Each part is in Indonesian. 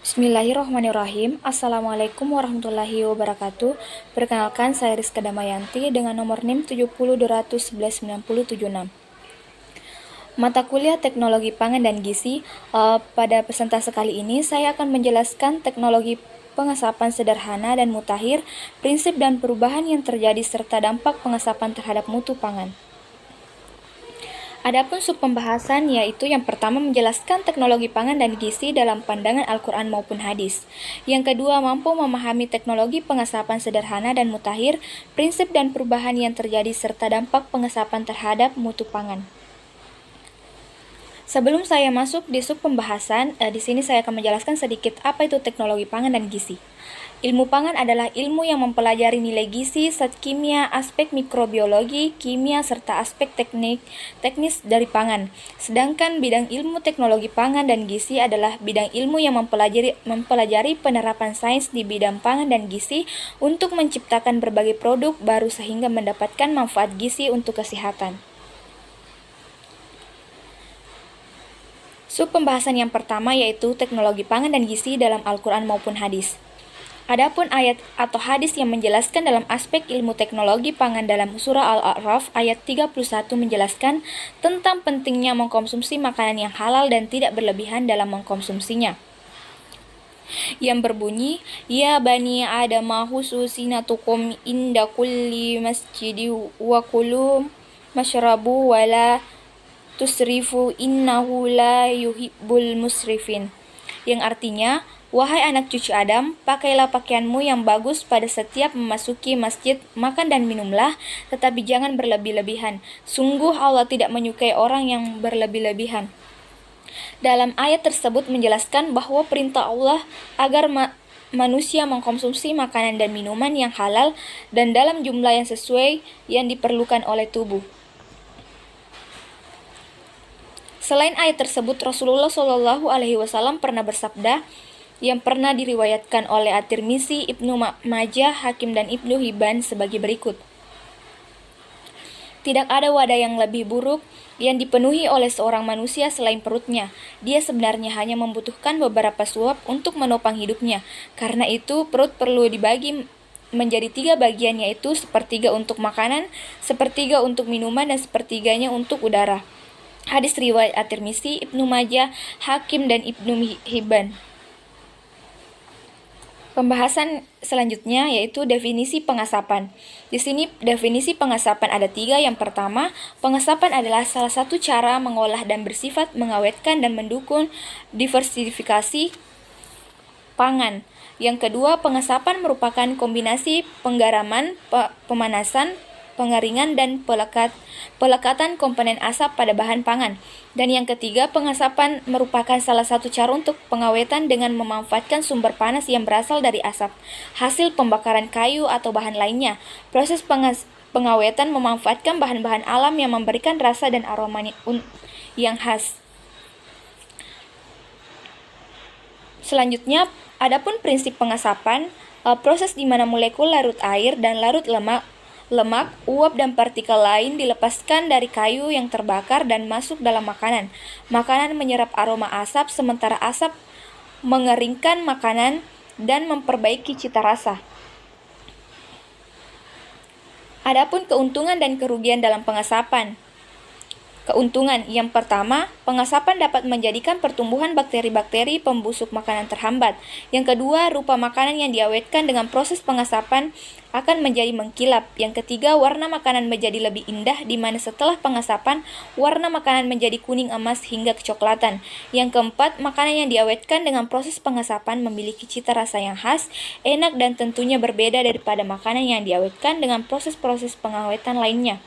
Bismillahirrahmanirrahim. Assalamualaikum warahmatullahi wabarakatuh. Perkenalkan, saya Rizka Damayanti dengan nomor NIM 7021199076. Mata kuliah Teknologi Pangan dan Gizi. Pada presentasi kali ini saya akan menjelaskan teknologi pengasapan sederhana dan mutakhir, prinsip dan perubahan yang terjadi serta dampak pengasapan terhadap mutu pangan. Adapun subpembahasan yaitu yang pertama menjelaskan teknologi pangan dan gizi dalam pandangan Al-Quran maupun hadis. Yang kedua, mampu memahami teknologi pengasapan sederhana dan mutakhir, prinsip dan perubahan yang terjadi serta dampak pengasapan terhadap mutu pangan. Sebelum saya masuk di subpembahasan, di sini saya akan menjelaskan sedikit apa itu teknologi pangan dan gizi. Ilmu pangan adalah ilmu yang mempelajari nilai gizi, zat kimia, aspek mikrobiologi, kimia, serta aspek teknis dari pangan. Sedangkan bidang ilmu teknologi pangan dan gizi adalah bidang ilmu yang mempelajari penerapan sains di bidang pangan dan gizi untuk menciptakan berbagai produk baru sehingga mendapatkan manfaat gizi untuk kesehatan. Subpembahasan yang pertama yaitu teknologi pangan dan gizi dalam Al-Quran maupun hadis. Adapun ayat atau hadis yang menjelaskan dalam aspek ilmu teknologi pangan dalam surah Al-A'raf ayat 31 menjelaskan tentang pentingnya mengkonsumsi makanan yang halal dan tidak berlebihan dalam mengkonsumsinya. Yang berbunyi, Ya bani Adama hususinatukum inda kulli masjidi wa kulu masyrabu wa la tusrifu innahu la yuhibbul musrifin. Yang artinya, wahai anak cucu Adam, pakailah pakaianmu yang bagus pada setiap memasuki masjid, makan dan minumlah, tetapi jangan berlebih-lebihan. Sungguh Allah tidak menyukai orang yang berlebih-lebihan. Dalam ayat tersebut menjelaskan bahwa perintah Allah agar manusia mengkonsumsi makanan dan minuman yang halal dan dalam jumlah yang sesuai yang diperlukan oleh tubuh. Selain ayat tersebut, Rasulullah SAW pernah bersabda yang pernah diriwayatkan oleh At-Tirmizi, Ibnu Majah, Hakim dan Ibnu Hibban sebagai berikut. Tidak ada wadah yang lebih buruk yang dipenuhi oleh seorang manusia selain perutnya. Dia sebenarnya hanya membutuhkan beberapa suap untuk menopang hidupnya. Karena itu, perut perlu dibagi menjadi 3 bagian, yaitu sepertiga untuk makanan, sepertiga untuk minuman, dan sepertiganya untuk udara. Hadis riwayat At-Tirmizi, Ibnu Majah, Hakim dan Ibnu Hibban. Pembahasan selanjutnya yaitu definisi pengasapan. Di sini definisi pengasapan ada 3. Yang pertama, pengasapan adalah salah satu cara mengolah dan bersifat mengawetkan dan mendukung diversifikasi pangan. Yang kedua, pengasapan merupakan kombinasi penggaraman, pemanasan, pengeringan dan pelekatan komponen asap pada bahan pangan. Dan yang ketiga, pengasapan merupakan salah satu cara untuk pengawetan dengan memanfaatkan sumber panas yang berasal dari asap, hasil pembakaran kayu atau bahan lainnya. Proses pengawetan memanfaatkan bahan-bahan alam yang memberikan rasa dan aroma yang khas. Selanjutnya, adapun prinsip pengasapan, proses di mana molekul larut air dan larut lemak, uap dan partikel lain dilepaskan dari kayu yang terbakar dan masuk dalam makanan. Makanan menyerap aroma asap, sementara asap mengeringkan makanan dan memperbaiki cita rasa. Adapun keuntungan dan kerugian dalam pengasapan. Keuntungan yang pertama, pengasapan dapat menjadikan pertumbuhan bakteri-bakteri pembusuk makanan terhambat. Yang kedua, rupa makanan yang diawetkan dengan proses pengasapan akan menjadi mengkilap. Yang ketiga, warna makanan menjadi lebih indah, di mana setelah pengasapan, warna makanan menjadi kuning emas hingga kecoklatan. Yang keempat, makanan yang diawetkan dengan proses pengasapan memiliki cita rasa yang khas, enak dan tentunya berbeda daripada makanan yang diawetkan dengan proses-proses pengawetan lainnya.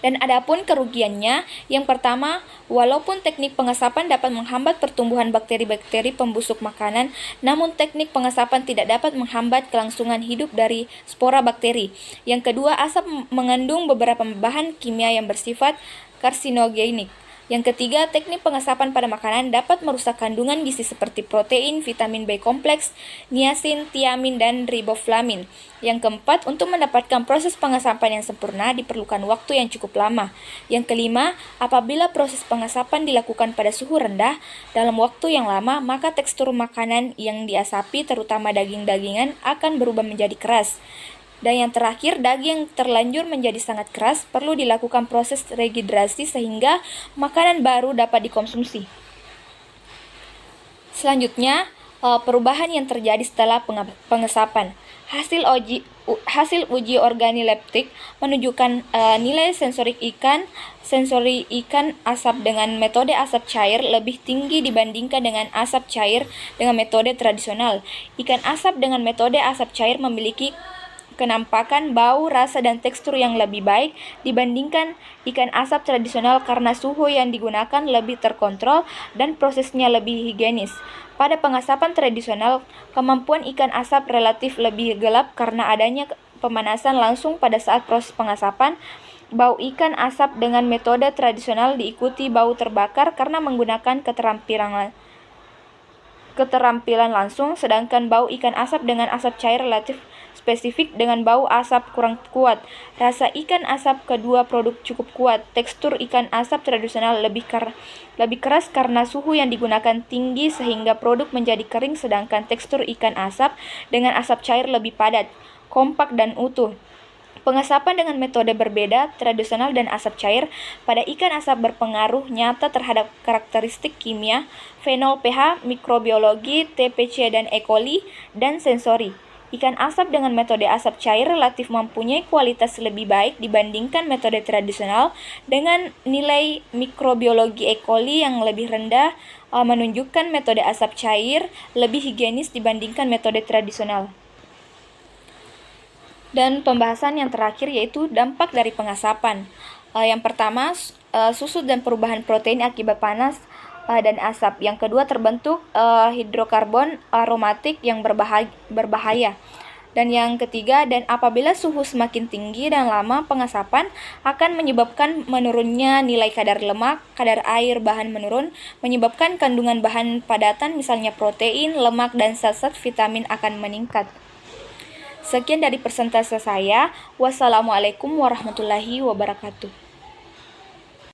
Dan adapun kerugiannya, yang pertama, walaupun teknik pengasapan dapat menghambat pertumbuhan bakteri-bakteri pembusuk makanan, namun teknik pengasapan tidak dapat menghambat kelangsungan hidup dari spora bakteri. Yang kedua, asap mengandung beberapa bahan kimia yang bersifat karsinogenik. Yang ketiga, teknik pengasapan pada makanan dapat merusak kandungan gizi seperti protein, vitamin B kompleks, niacin, tiamin, dan riboflamin. Yang keempat, untuk mendapatkan proses pengasapan yang sempurna diperlukan waktu yang cukup lama. Yang kelima, apabila proses pengasapan dilakukan pada suhu rendah dalam waktu yang lama, maka tekstur makanan yang diasapi, terutama daging-dagingan, akan berubah menjadi keras. Dan yang terakhir, daging yang terlanjur menjadi sangat keras perlu dilakukan proses rehidrasi sehingga makanan baru dapat dikonsumsi. Selanjutnya, perubahan yang terjadi setelah pengasapan. Hasil uji organoleptik menunjukkan nilai sensori ikan asap dengan metode asap cair lebih tinggi dibandingkan dengan asap cair dengan metode tradisional. Ikan asap dengan metode asap cair memiliki kenampakan, bau, rasa, dan tekstur yang lebih baik dibandingkan ikan asap tradisional karena suhu yang digunakan lebih terkontrol dan prosesnya lebih higienis. Pada pengasapan tradisional, kemampuan ikan asap relatif lebih gelap karena adanya pemanasan langsung pada saat proses pengasapan. Bau ikan asap dengan metode tradisional diikuti bau terbakar karena menggunakan keterampilan langsung, sedangkan bau ikan asap dengan asap cair relatif spesifik dengan bau asap kurang kuat. Rasa ikan asap kedua produk cukup kuat. Tekstur ikan asap tradisional lebih keras karena suhu yang digunakan tinggi sehingga produk menjadi kering, sedangkan tekstur ikan asap dengan asap cair lebih padat, kompak, dan utuh. Pengasapan dengan metode berbeda, tradisional dan asap cair, pada ikan asap berpengaruh nyata terhadap karakteristik kimia, fenol, pH, mikrobiologi, TPC dan E. coli, dan sensori. Ikan asap dengan metode asap cair relatif mempunyai kualitas lebih baik dibandingkan metode tradisional dengan nilai mikrobiologi E. coli yang lebih rendah, menunjukkan metode asap cair lebih higienis dibandingkan metode tradisional. Dan pembahasan yang terakhir yaitu dampak dari pengasapan. Yang pertama, susut dan perubahan protein akibat panas dan asap. Yang kedua, terbentuk hidrokarbon aromatik yang berbahaya. Dan yang ketiga, dan apabila suhu semakin tinggi dan lama pengasapan akan menyebabkan menurunnya nilai kadar lemak, kadar air bahan menurun, menyebabkan kandungan bahan padatan misalnya protein, lemak, dan zat-zat vitamin akan meningkat. Sekian dari persentase saya. Wassalamualaikum warahmatullahi wabarakatuh.